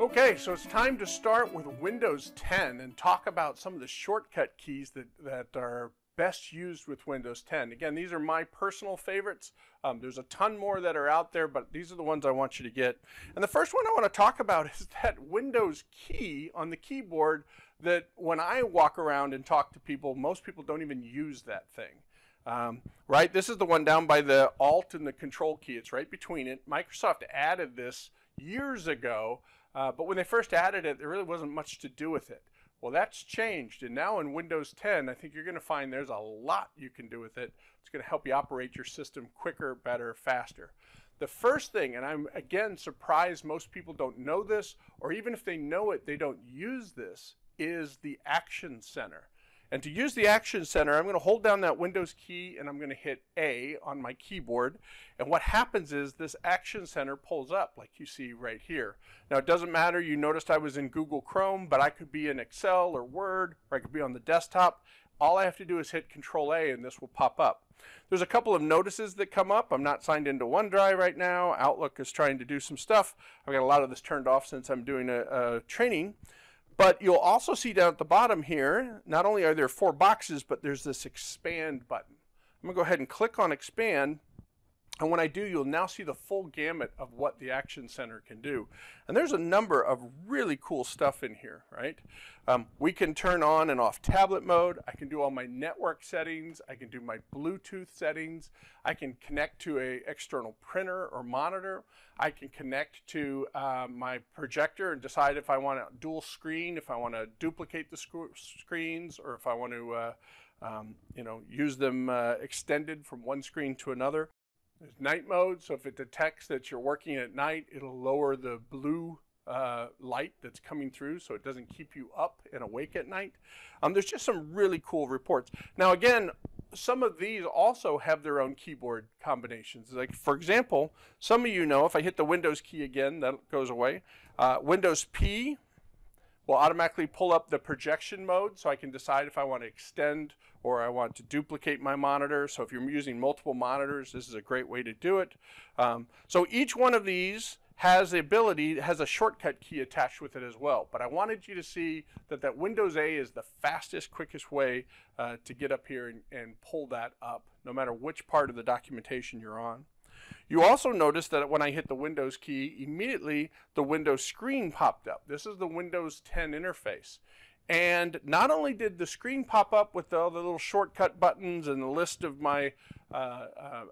Okay, so it's time to start with Windows 10 and talk about some of the shortcut keys that are best used with Windows 10. Again, these are my personal favorites. There's a ton more that are out there, but these are the ones I want you to get. And the first one I want to talk about is that Windows key on the keyboard that when I walk around and talk to people, most people don't even use that thing. Right? This is the one down by the Alt and the Control key. It's right between it. Microsoft added this years ago. But when they first added it, there really wasn't much to do with it. Well, that's changed, and now in Windows 10, I think you're going to find there's a lot you can do with it. It's going to help you operate your system quicker, better, faster. The first thing, and I'm again surprised most people don't know this, or even if they know it, they don't use this, is the Action Center. And to use the Action Center, I'm going to hold down that Windows key and I'm going to hit A on my keyboard. And what happens is this Action Center pulls up like you see right here. Now it doesn't matter, you noticed I was in Google Chrome, but I could be in Excel or Word, or I could be on the desktop. All I have to do is hit Control A and this will pop up. There's a couple of notices that come up. I'm not signed into OneDrive right now. Outlook is trying to do some stuff. I've got a lot of this turned off since I'm doing a training. But you'll also see down at the bottom here, not only are there 4 boxes, but there's this expand button. I'm going to go ahead and click on expand. And when I do, you'll now see the full gamut of what the Action Center can do. And there's a number of really cool stuff in here, right? We can turn on and off tablet mode. I can do all my network settings. I can do my Bluetooth settings. I can connect to an external printer or monitor. I can connect to my projector and decide if I want to dual screen, if I want to duplicate the screens, or if I want to use them extended from one screen to another. There's night mode, so if it detects that you're working at night, it'll lower the blue light that's coming through so it doesn't keep you up and awake at night. There's just some really cool reports. Now again, some of these also have their own keyboard combinations. Like for example, some of you know if I hit the Windows key again, that goes away. Windows P will automatically pull up the projection mode so I can decide if I want to extend or I want to duplicate my monitor. So if you're using multiple monitors, this is a great way to do it. So each one of these has the ability, has a shortcut key attached with it as well. But I wanted you to see that that Windows A is the fastest, quickest way to get up here and pull that up, no matter which part of the documentation you're on. You also notice that when I hit the Windows key, immediately the Windows screen popped up. This is the Windows 10 interface. And not only did the screen pop up with all the little shortcut buttons and the list of my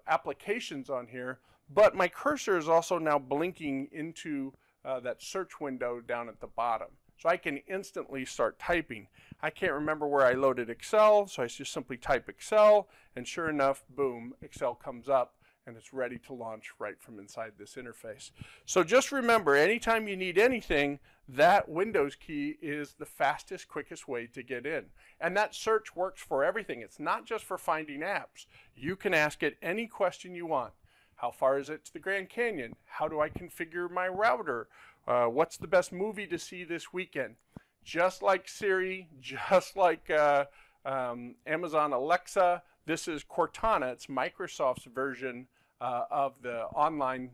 applications on here, but my cursor is also now blinking into that search window down at the bottom. So I can instantly start typing. I can't remember where I loaded Excel, so I just simply type Excel, and sure enough, boom, Excel comes up. And it's ready to launch right from inside this interface. So just remember, anytime you need anything, that Windows key is the fastest, quickest way to get in. And that search works for everything. It's not just for finding apps. You can ask it any question you want. How far is it to the Grand Canyon? How do I configure my router? What's the best movie to see this weekend? Just like Siri, just like Amazon Alexa, this is Cortana. It's Microsoft's version of the online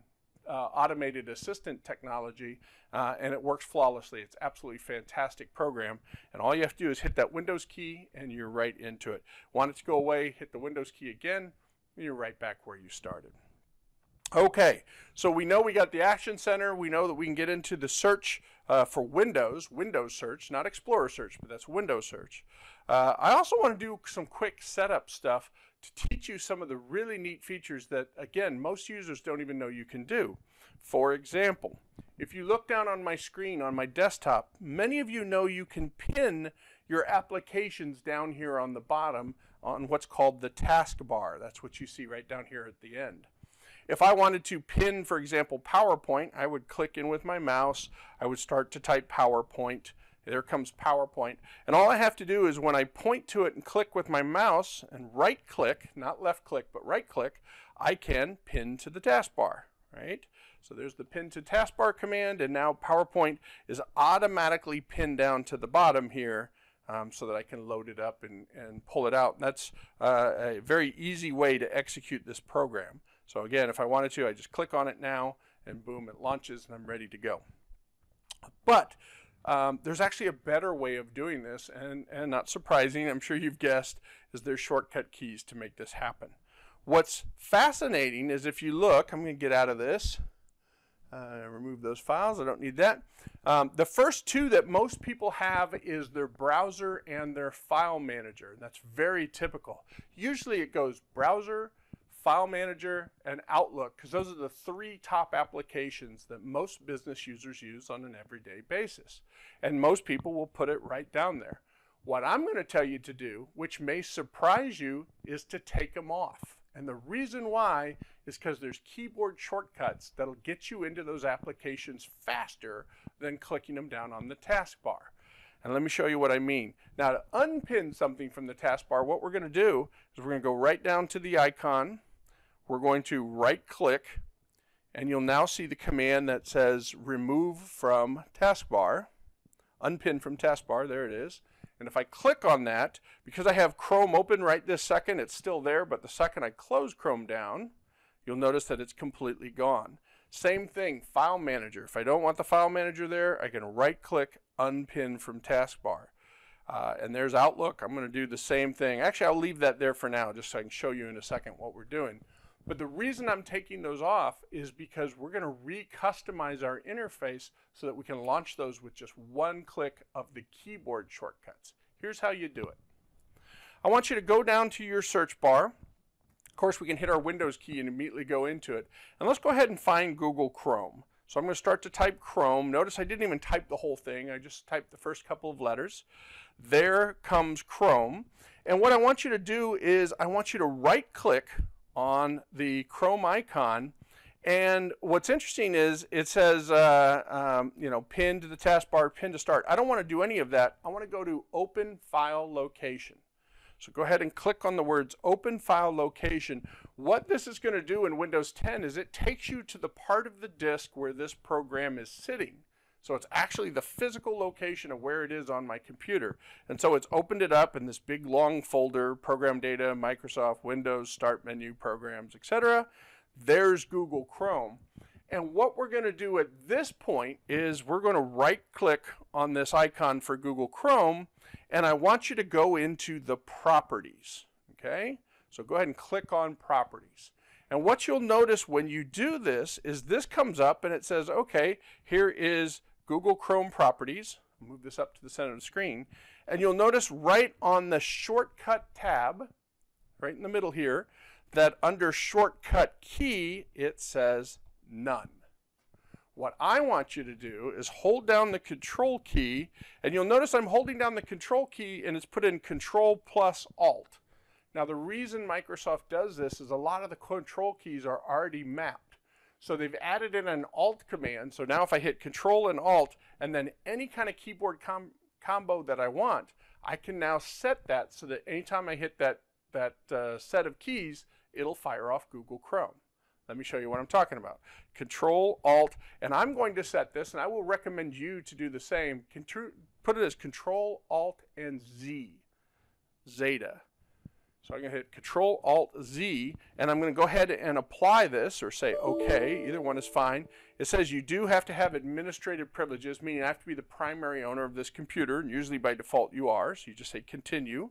automated assistant technology, and it works flawlessly. It's absolutely fantastic program, and all you have to do is hit that Windows key and you're right into it. Want it to go away, hit the Windows key again, and you're right back where you started. Okay, so we know we got the Action Center. We know that we can get into the search for Windows search, not Explorer search, but that's Windows search. I also want to do some quick setup stuff to teach you some of the really neat features that, again, most users don't even know you can do. For example, if you look down on my screen on my desktop, many of you know you can pin your applications down here on the bottom on what's called the taskbar. That's what you see right down here at the end. If I wanted to pin, for example, PowerPoint, I would click in with my mouse. I would start to type PowerPoint. There comes PowerPoint. And all I have to do is when I point to it and click with my mouse and right click, not left click, but right click, I can pin to the taskbar, right? So there's the pin to taskbar command, and now PowerPoint is automatically pinned down to the bottom here so that I can load it up and pull it out. And that's a very easy way to execute this program. So again, if I wanted to, I just click on it now, and boom, it launches, and I'm ready to go. But there's actually a better way of doing this, and not surprising, I'm sure you've guessed, is there's shortcut keys to make this happen. What's fascinating is if you look, I'm going to get out of this, remove those files, I don't need that. The first two that most people have is their browser and their file manager, and that's very typical. Usually it goes browser, file manager, and Outlook, because those are the three top applications that most business users use on an everyday basis. And most people will put it right down there. What I'm going to tell you to do, which may surprise you, is to take them off. And the reason why is because there's keyboard shortcuts that'll get you into those applications faster than clicking them down on the taskbar. And let me show you what I mean. Now, to unpin something from the taskbar, what we're going to do is we're going to go right down to the icon. We're going to right click, and you'll now see the command that says remove from taskbar, unpin from taskbar, there it is. And if I click on that, because I have Chrome open right this second, it's still there, but the second I close Chrome down, you'll notice that it's completely gone. Same thing, file manager. If I don't want the file manager there, I can right click, unpin from taskbar. And there's Outlook. I'm going to do the same thing. Actually, I'll leave that there for now, just so I can show you in a second what we're doing. But the reason I'm taking those off is because we're going to re-customize our interface so that we can launch those with just one click of the keyboard shortcuts. Here's how you do it. I want you to go down to your search bar. Of course, we can hit our Windows key and immediately go into it. And let's go ahead and find Google Chrome. So I'm going to start to type Chrome. Notice I didn't even type the whole thing. I just typed the first couple of letters. There comes Chrome. And what I want you to do is I want you to right-click on the Chrome icon, and what's interesting is it says you know, pin to the taskbar, pin to start. I don't want to do any of that. I want to go to open file location. So go ahead and click on the words open file location. What this is going to do in Windows 10 is it takes you to the part of the disk where this program is sitting. So it's actually the physical location of where it is on my computer. And so it's opened it up in this big long folder, program data, Microsoft, Windows, start menu, programs, etc. There's Google Chrome. And what we're going to do at this point is we're going to right click on this icon for Google Chrome, and I want you to go into the properties. Okay? So go ahead and click on properties. And what you'll notice when you do this is this comes up and it says, okay, here is Google Chrome properties. I'll move this up to the center of the screen. And you'll notice right on the shortcut tab, right in the middle here, that under shortcut key, it says none. What I want you to do is hold down the control key, and you'll notice I'm holding down the control key and it's put in control plus alt. Now the reason Microsoft does this is a lot of the control keys are already mapped. So they've added in an alt command. So now if I hit control and alt and then any kind of keyboard combo that I want, I can now set that so that anytime I hit that set of keys, it'll fire off Google Chrome. Let me show you what I'm talking about. Control, Alt, and I'm going to set this, and I will recommend you to do the same. Put it as Control, Alt, and Z, Zeta. So I'm going to hit Control, Alt, Z, and I'm going to go ahead and apply this, or say OK. Either one is fine. It says you do have to have administrative privileges, meaning I have to be the primary owner of this computer, and usually by default you are, so you just say Continue.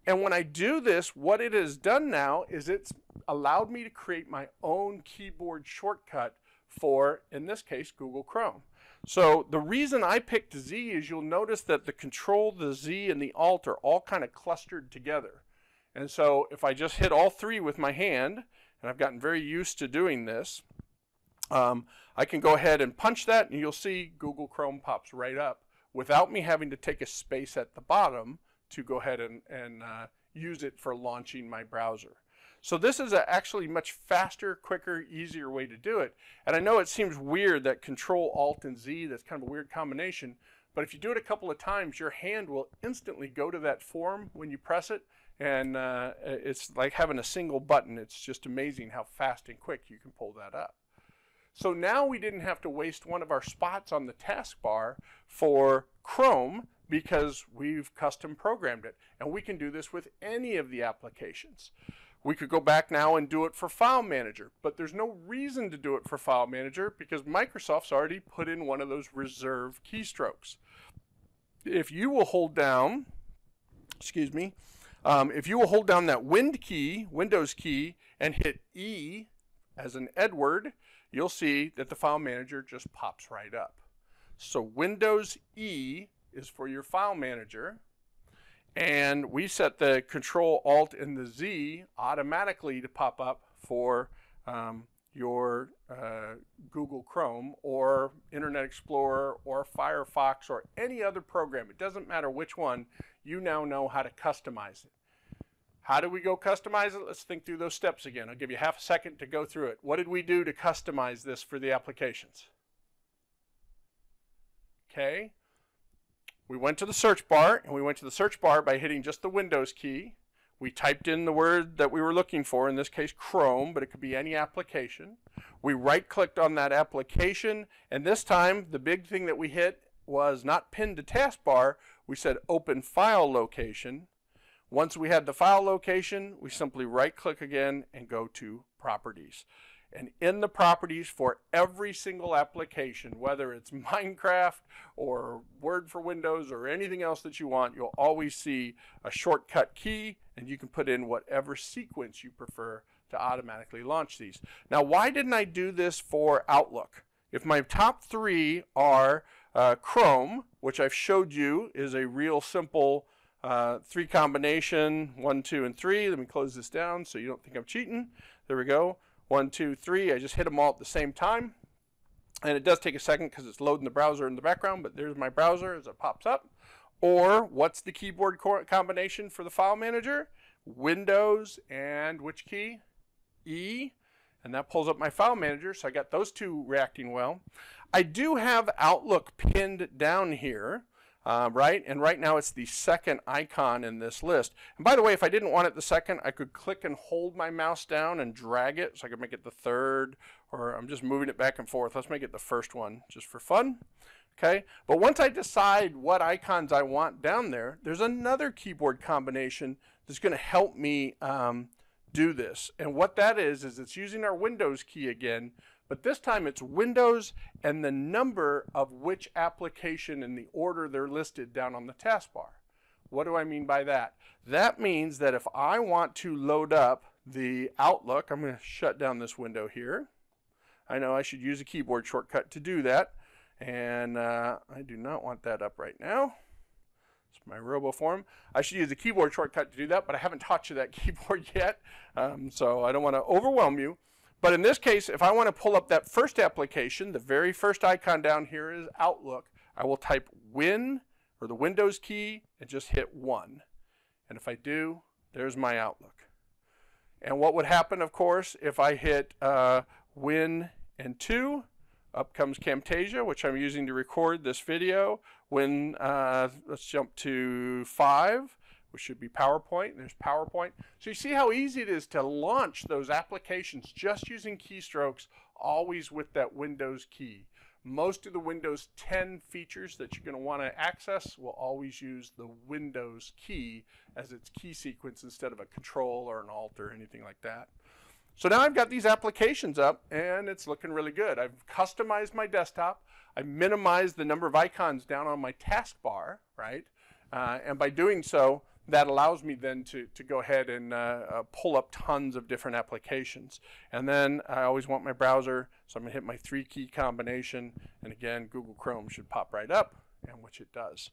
And when I do this, what it has done now is it's allowed me to create my own keyboard shortcut for, in this case, Google Chrome. So the reason I picked Z is you'll notice that the Control, the Z, and the Alt are all kind of clustered together. And so if I just hit all three with my hand, and I've gotten very used to doing this, I can go ahead and punch that, and you'll see Google Chrome pops right up without me having to take a space at the bottom to go ahead and use it for launching my browser. So this is actually much faster, quicker, easier way to do it. And I know it seems weird that Control, Alt, and Z, that's kind of a weird combination, but if you do it a couple of times, your hand will instantly go to that form when you press it, and it's like having a single button. It's just amazing how fast and quick you can pull that up. So now we didn't have to waste one of our spots on the taskbar for Chrome, because we've custom programmed it, and we can do this with any of the applications. We could go back now and do it for File Manager, but there's no reason to do it for File Manager because Microsoft's already put in one of those reserve keystrokes. If you will hold down, if you will hold down that Windows key, and hit E as in Edward, you'll see that the File Manager just pops right up. So Windows E is for your File Manager. And we set the Control Alt and the Z automatically to pop up for your Google Chrome or Internet Explorer or Firefox or any other program. It doesn't matter which one, you now know how to customize it. How do we go customize it? Let's think through those steps again. I'll give you half a second to go through it. What did we do to customize this for the applications? Okay. We went to the search bar, and we went to the search bar by hitting just the Windows key. We typed in the word that we were looking for, in this case Chrome, but it could be any application. We right-clicked on that application, and this time the big thing that we hit was not pinned to taskbar. We said Open File Location. Once we had the file location, we simply right-click again and go to Properties. And in the properties for every single application, whether it's Minecraft or Word for Windows or anything else that you want, you'll always see a shortcut key, and you can put in whatever sequence you prefer to automatically launch these. Now, why didn't I do this for Outlook? If my top three are Chrome, which I've showed you is a real simple three combination, 1, 2, and 3. Let me close this down so you don't think I'm cheating. There we go. 1, 2, 3. I just hit them all at the same time. And it does take a second because it's loading the browser in the background, but there's my browser as it pops up. Or what's the keyboard combination for the File Manager? Windows and which key? E. And that pulls up my File Manager, so I got those two reacting well. I do have Outlook pinned down here. Right? And right now it's the second icon in this list. And by the way, if I didn't want it the second, I could click and hold my mouse down and drag it so I could make it the third, or I'm just moving it back and forth. Let's make it the first one just for fun. Okay? But once I decide what icons I want down there, there's another keyboard combination that's going to help me do this. And what that is it's using our Windows key again, but this time it's Windows and the number of which application in the order they're listed down on the taskbar. What do I mean by that? That means that if I want to load up the Outlook, I'm going to shut down this window here. I know I should use a keyboard shortcut to do that, and I do not want that up right now. It's my RoboForm. I should use a keyboard shortcut to do that, but I haven't taught you that keyboard yet, so I don't want to overwhelm you. But in this case, if I want to pull up that first application, the very first icon down here is Outlook. I will type Win, or the Windows key, and just hit 1. And if I do, there's my Outlook. And what would happen, of course, if I hit Win and 2, up comes Camtasia, which I'm using to record this video. When, let's jump to 5. Which should be PowerPoint. There's PowerPoint. So you see how easy it is to launch those applications just using keystrokes, always with that Windows key. Most of the Windows 10 features that you're going to want to access will always use the Windows key as its key sequence instead of a Control or an Alt or anything like that. So now I've got these applications up, and it's looking really good. I've customized my desktop. I've minimized the number of icons down on my taskbar, right? And by doing so, that allows me then to go ahead and pull up tons of different applications. And then I always want my browser, so I'm going to hit my 3-key combination, and again, Google Chrome should pop right up, and which it does.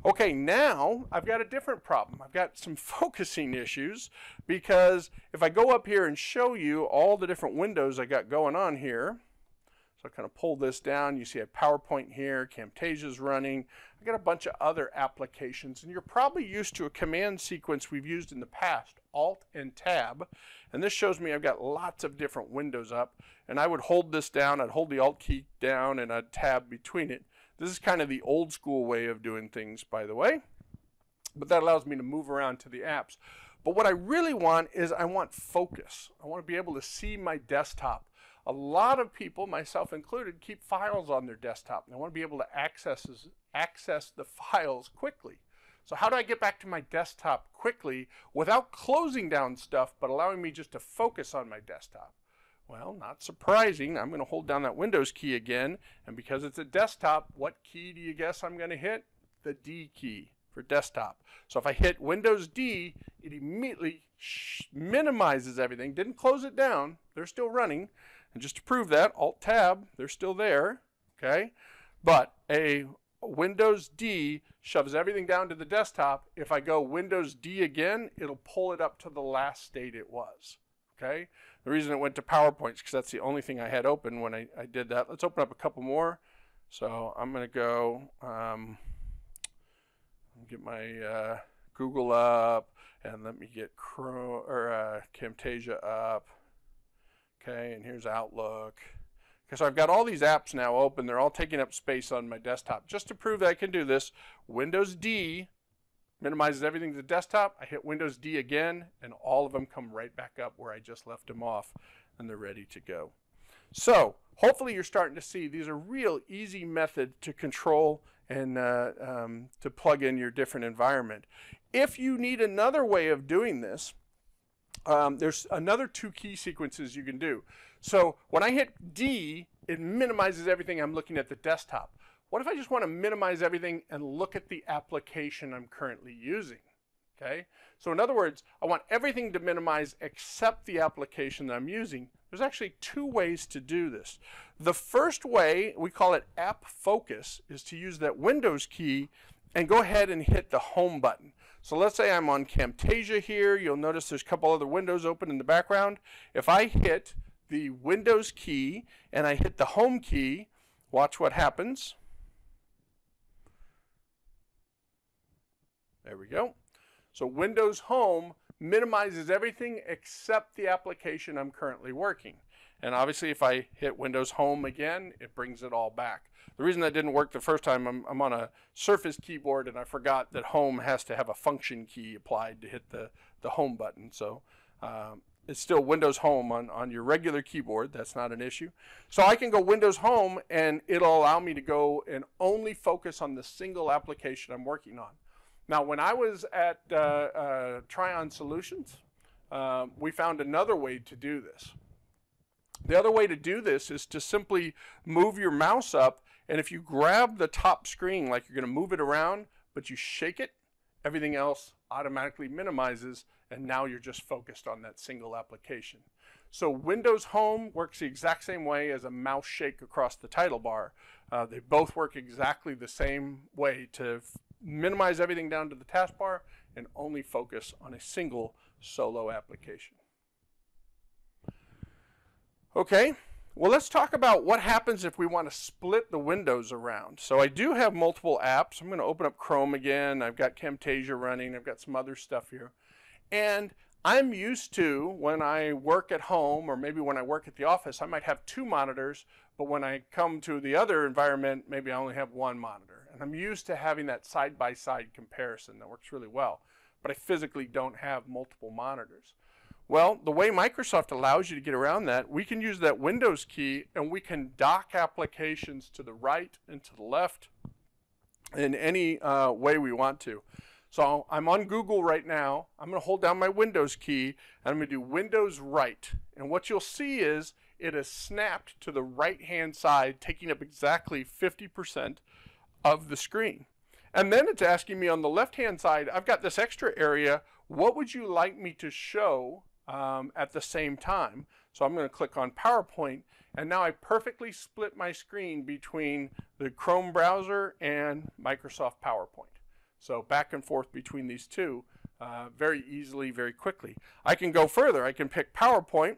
Okay, now I've got a different problem. I've got some focusing issues, because if I go up here and show you all the different windows I got going on here, so I kind of pull this down, you see I have PowerPoint here, Camtasia's running. I got a bunch of other applications, and you're probably used to a command sequence we've used in the past, Alt and Tab. And this shows me I've got lots of different windows up, and I would hold this down, I'd hold the Alt key down and I'd tab between it. This is kind of the old school way of doing things, by the way, but that allows me to move around to the apps. But what I really want is I want focus. I want to be able to see my desktop. A lot of people, myself included, keep files on their desktop, and they want to be able to access the files quickly. So how do I get back to my desktop quickly without closing down stuff, but allowing me just to focus on my desktop? Well, not surprising, I'm going to hold down that Windows key again, and because it's a desktop, what key do you guess I'm going to hit? The D key for desktop. So if I hit Windows D, it immediately minimizes everything. Didn't close it down, they're still running. And just to prove that, Alt-Tab, they're still there, okay? But a Windows D shoves everything down to the desktop. If I go Windows D again, it'll pull it up to the last state it was, okay? The reason it went to PowerPoint is because that's the only thing I had open when I did that. Let's open up a couple more. So I'm going to go get my Google up, and let me get Chrome or Camtasia up. Okay, and here's Outlook. Okay, so I've got all these apps now open. They're all taking up space on my desktop. Just to prove that I can do this, Windows D minimizes everything to the desktop. I hit Windows D again, and all of them come right back up where I just left them off, and they're ready to go. So hopefully you're starting to see these are real easy method to control and to plug in your different environment. If you need another way of doing this, there's another 2 key sequences you can do. So when I hit D, it minimizes everything I'm looking at the desktop. What if I just want to minimize everything and look at the application I'm currently using? Okay, so in other words, I want everything to minimize except the application that I'm using. There's actually 2 ways to do this. The first way, we call it App Focus, is to use that Windows key and go ahead and hit the Home button. So let's say I'm on Camtasia here. You'll notice there's a couple other windows open in the background. If I hit the Windows key and I hit the Home key, watch what happens. There we go. So Windows Home minimizes everything except the application I'm currently working. And obviously if I hit Windows Home again, it brings it all back. The reason that didn't work the first time, I'm on a Surface keyboard and I forgot that Home has to have a function key applied to hit the Home button. So it's still Windows Home on your regular keyboard. That's not an issue. So I can go Windows Home and it'll allow me to go and only focus on the single application I'm working on. Now, when I was at Tryon Solutions, we found another way to do this. The other way to do this is to simply move your mouse up, and if you grab the top screen like you're going to move it around, but you shake it, everything else automatically minimizes, and now you're just focused on that single application. So Windows Home works the exact same way as a mouse shake across the title bar. They both work exactly the same way to minimize everything down to the taskbar and only focus on a single solo application. Okay, well let's talk about what happens if we want to split the windows around. So I do have multiple apps. I'm going to open up Chrome again. I've got Camtasia running. I've got some other stuff here. And I'm used to, when I work at home or maybe when I work at the office, I might have 2 monitors, but when I come to the other environment, maybe I only have 1 monitor. And I'm used to having that side-by-side comparison that works really well, but I physically don't have multiple monitors. Well, the way Microsoft allows you to get around that, we can use that Windows key and we can dock applications to the right and to the left in any way we want to. So I'm on Google right now. I'm going to hold down my Windows key and I'm going to do Windows right. And what you'll see is it is snapped to the right-hand side, taking up exactly 50% of the screen. And then it's asking me on the left-hand side, I've got this extra area. What would you like me to show at the same time? So I'm going to click on PowerPoint, and now I perfectly split my screen between the Chrome browser and Microsoft PowerPoint. So back and forth between these two very easily, very quickly. I can go further. I can pick PowerPoint.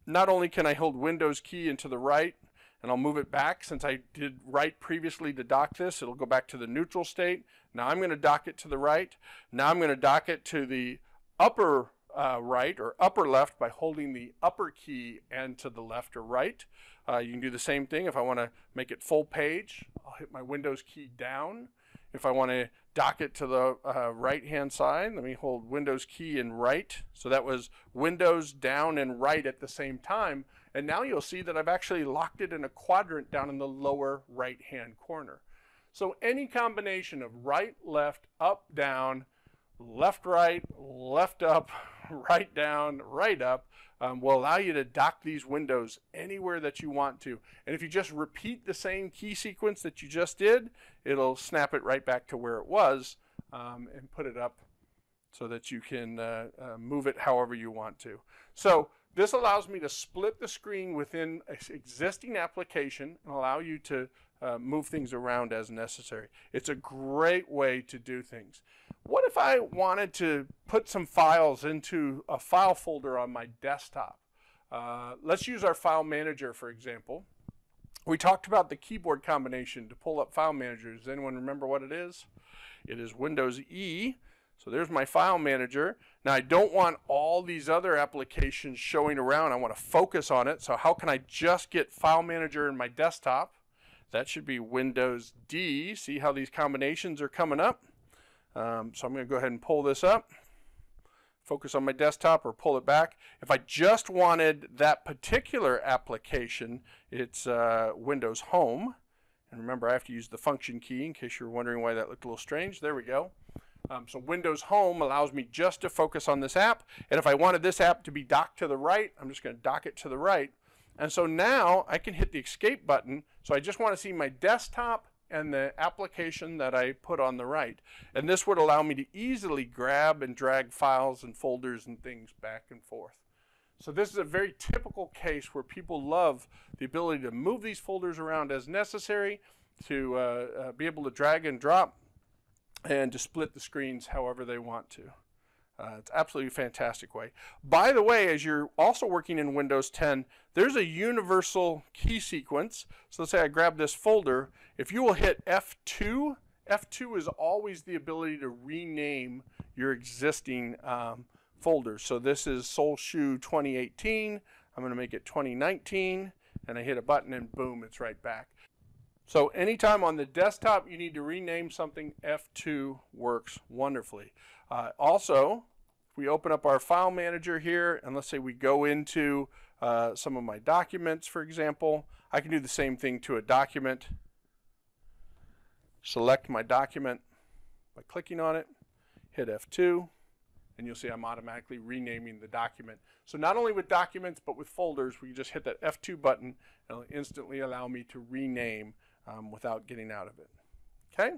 Not only can I hold Windows key and to the right, and I'll move it back. Since I did right previously to dock this, it'll go back to the neutral state. Now I'm going to dock it to the right. Now I'm going to dock it to the upper right or upper left by holding the upper key and to the left or right. You can do the same thing. If I want to make it full page, I'll hit my Windows key down. If I want to dock it to the right-hand side, let me hold Windows key and right. So that was Windows down and right at the same time. And now you'll see that I've actually locked it in a quadrant down in the lower right-hand corner. So any combination of right, left, up, down, left, right, left, up, right, down, right, up will allow you to dock these windows anywhere that you want to. And if you just repeat the same key sequence that you just did, it'll snap it right back to where it was and put it up so that you can move it however you want to. So this allows me to split the screen within an existing application and allow you to move things around as necessary. It's a great way to do things. What if I wanted to put some files into a file folder on my desktop? Let's use our file manager, for example. We talked about the keyboard combination to pull up file managers. Does anyone remember what it is? It is Windows E. So there's my file manager. Now I don't want all these other applications showing around. I want to focus on it. So how can I just get file manager in my desktop? That should be Windows D. See how these combinations are coming up? So I'm going to go ahead and pull this up. Focus on my desktop or pull it back. If I just wanted that particular application, it's Windows Home. And remember, I have to use the function key in case you're wondering why that looked a little strange. There we go. So Windows Home allows me just to focus on this app. And if I wanted this app to be docked to the right, I'm just going to dock it to the right. And so now I can hit the escape button. So I just want to see my desktop and the application that I put on the right. And this would allow me to easily grab and drag files and folders and things back and forth. So this is a very typical case where people love the ability to move these folders around as necessary, to be able to drag and drop, and to split the screens however they want to. It's absolutely a fantastic way. By the way, as you're also working in Windows 10, there's a universal key sequence. So let's say I grab this folder. If you will hit F2, F2 is always the ability to rename your existing folders. So this is Soul Shoe 2018. I'm going to make it 2019, and I hit a button and boom, it's right back. So anytime on the desktop you need to rename something, F2 works wonderfully. Also, if we open up our file manager here, and let's say we go into some of my documents, for example, I can do the same thing to a document. Select my document by clicking on it, hit F2, and you'll see I'm automatically renaming the document. So not only with documents, but with folders, we can just hit that F2 button, and it'll instantly allow me to rename without getting out of it. Okay?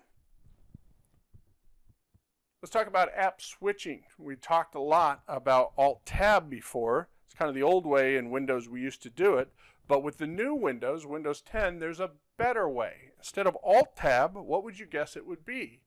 Let's talk about app switching. We talked a lot about Alt-Tab before. It's kind of the old way in Windows we used to do it. But with the new Windows, Windows 10, there's a better way. Instead of Alt-Tab, what would you guess it would be?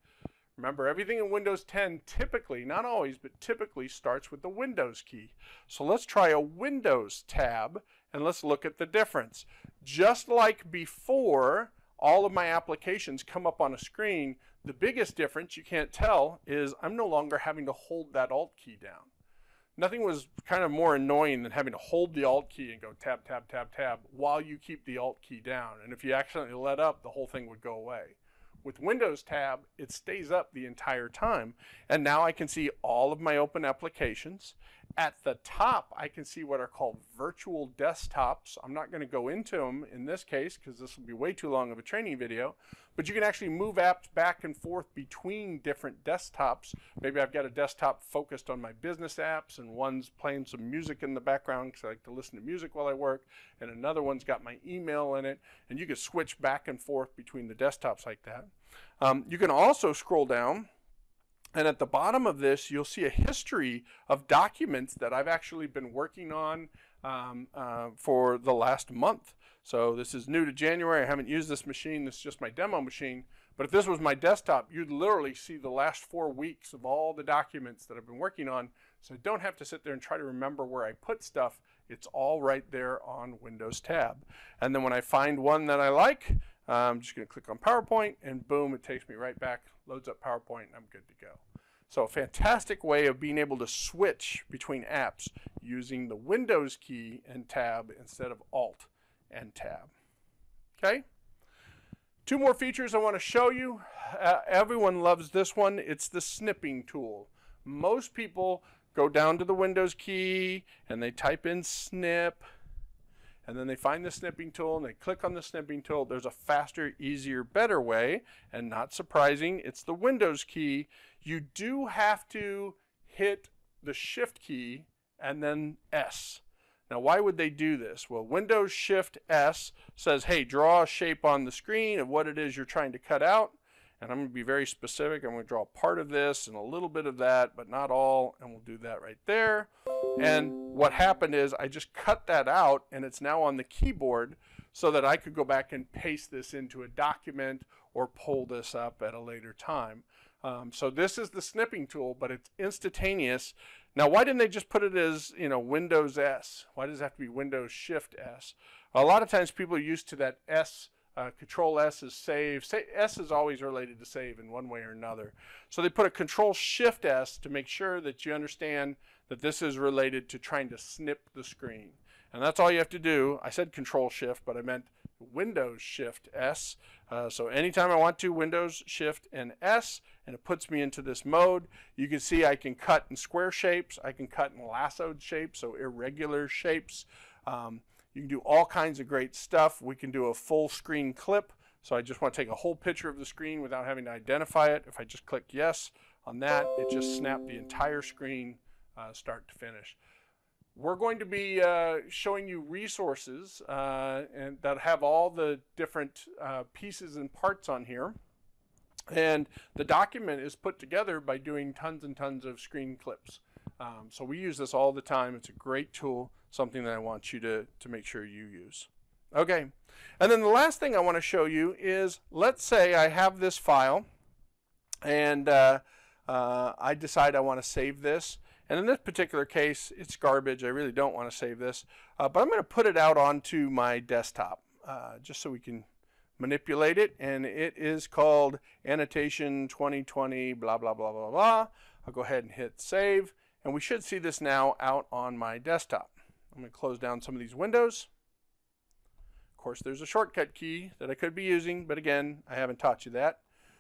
Remember, everything in Windows 10 typically, not always, but typically starts with the Windows key. So let's try a Windows tab, and let's look at the difference. Just like before, all of my applications come up on a screen. The biggest difference, you can't tell, is I'm no longer having to hold that Alt key down. Nothing was kind of more annoying than having to hold the Alt key and go tab, tab, tab, tab while you keep the Alt key down. And if you accidentally let up, the whole thing would go away. With Windows tab, it stays up the entire time. And now I can see all of my open applications. At the top, I can see what are called virtual desktops. I'm not going to go into them in this case because this will be way too long of a training video. But you can actually move apps back and forth between different desktops. Maybe I've got a desktop focused on my business apps, and one's playing some music in the background because I like to listen to music while I work, and another one's got my email in it. And you can switch back and forth between the desktops like that. You can also scroll down, and at the bottom of this, you'll see a history of documents that I've actually been working on for the last month. So this is new to January. I haven't used this machine. This is just my demo machine. But if this was my desktop, you'd literally see the last 4 weeks of all the documents that I've been working on. So I don't have to sit there and try to remember where I put stuff. It's all right there on Windows tab. And then when I find one that I like, I'm just going to click on PowerPoint, and boom, it takes me right back, loads up PowerPoint, and I'm good to go. So a fantastic way of being able to switch between apps using the Windows key and tab instead of Alt and tab. Okay? 2 more features I want to show you. Everyone loves this one. It's the Snipping Tool. Most people go down to the Windows key and they type in snip, and then they find the snipping tool and they click on the snipping tool. There's a faster, easier, better way, and not surprising, it's the Windows key. You do have to hit the Shift key and then S. Now, why would they do this? Well, Windows Shift S says, hey, draw a shape on the screen of what it is you're trying to cut out. And I'm going to be very specific. I'm going to draw part of this and a little bit of that, but not all, and we'll do that right there. And what happened is I just cut that out, and it's now on the keyboard so that I could go back and paste this into a document or pull this up at a later time. So this is the snipping tool, but it's instantaneous. Now, why didn't they just put it as, Windows S? Why does it have to be Windows Shift S? A lot of times people are used to that S. Control S is save. S is always related to save in one way or another. So they put a Control Shift S to make sure that you understand that this is related to trying to snip the screen. And that's all you have to do. I said Control Shift, but I meant Windows Shift S. So anytime I want to, Windows Shift and S, and it puts me into this mode. You can see I can cut in square shapes. I can cut in lassoed shapes, so irregular shapes. You can do all kinds of great stuff. We can do a full screen clip. So I just want to take a whole picture of the screen without having to identify it. If I just click yes on that, it just snapped the entire screen start to finish. We're going to be showing you resources and that have all the different pieces and parts on here. And the document is put together by doing tons and tons of screen clips. So we use this all the time. It's a great tool, something that I want you to make sure you use. Okay, and then the last thing I want to show you is, let's say I have this file and I decide I want to save this. And in this particular case, it's garbage. I really don't want to save this, but I'm going to put it out onto my desktop just so we can manipulate it. And it is called Annotation 2020 blah, blah, blah, blah, blah. I'll go ahead and hit save. And we should see this now out on my desktop. I'm going to close down some of these windows. Of course, there's a shortcut key that I could be using, but again, I haven't taught you that.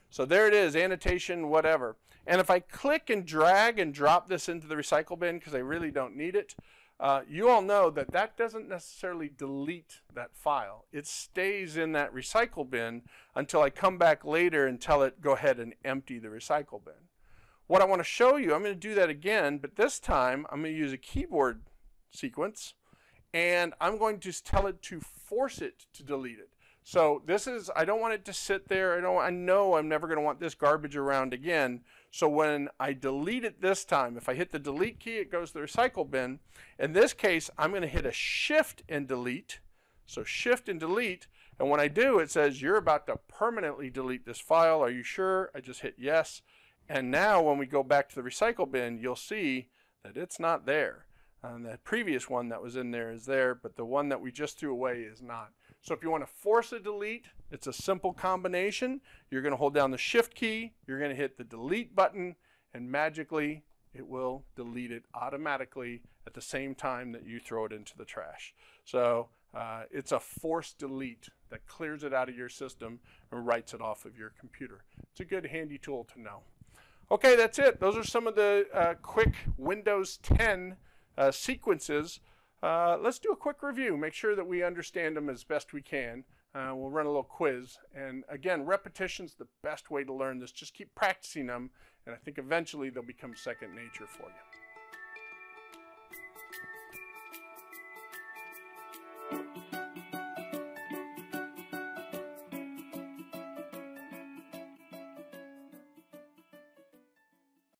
So there it is, annotation, whatever. And if I click and drag and drop this into the recycle bin because I really don't need it, you all know that that doesn't necessarily delete that file. It stays in that recycle bin until I come back later and tell it, go ahead and empty the recycle bin. What I want to show you, I'm going to do that again, but this time I'm going to use a keyboard sequence, and I'm going to tell it to force it to delete it. So this is, I don't want it to sit there. I know I'm never going to want this garbage around again. So when I delete it this time, if I hit the delete key, it goes to the recycle bin. In this case, I'm going to hit a shift and delete. So shift and delete. And when I do, it says, you're about to permanently delete this file. Are you sure? I just hit yes. And now when we go back to the recycle bin, you'll see that it's not there. And the previous one that was in there is there, but the one that we just threw away is not. So if you want to force a delete, it's a simple combination. You're going to hold down the shift key, you're going to hit the delete button, and magically it will delete it automatically at the same time that you throw it into the trash. So it's a forced delete that clears it out of your system and writes it off of your computer. It's a good handy tool to know. Okay, that's it. Those are some of the quick Windows 10 sequences. Let's do a quick review. Make sure that we understand them as best we can. We'll run a little quiz. And again, repetition's the best way to learn this. Just keep practicing them, and I think eventually they'll become second nature for you.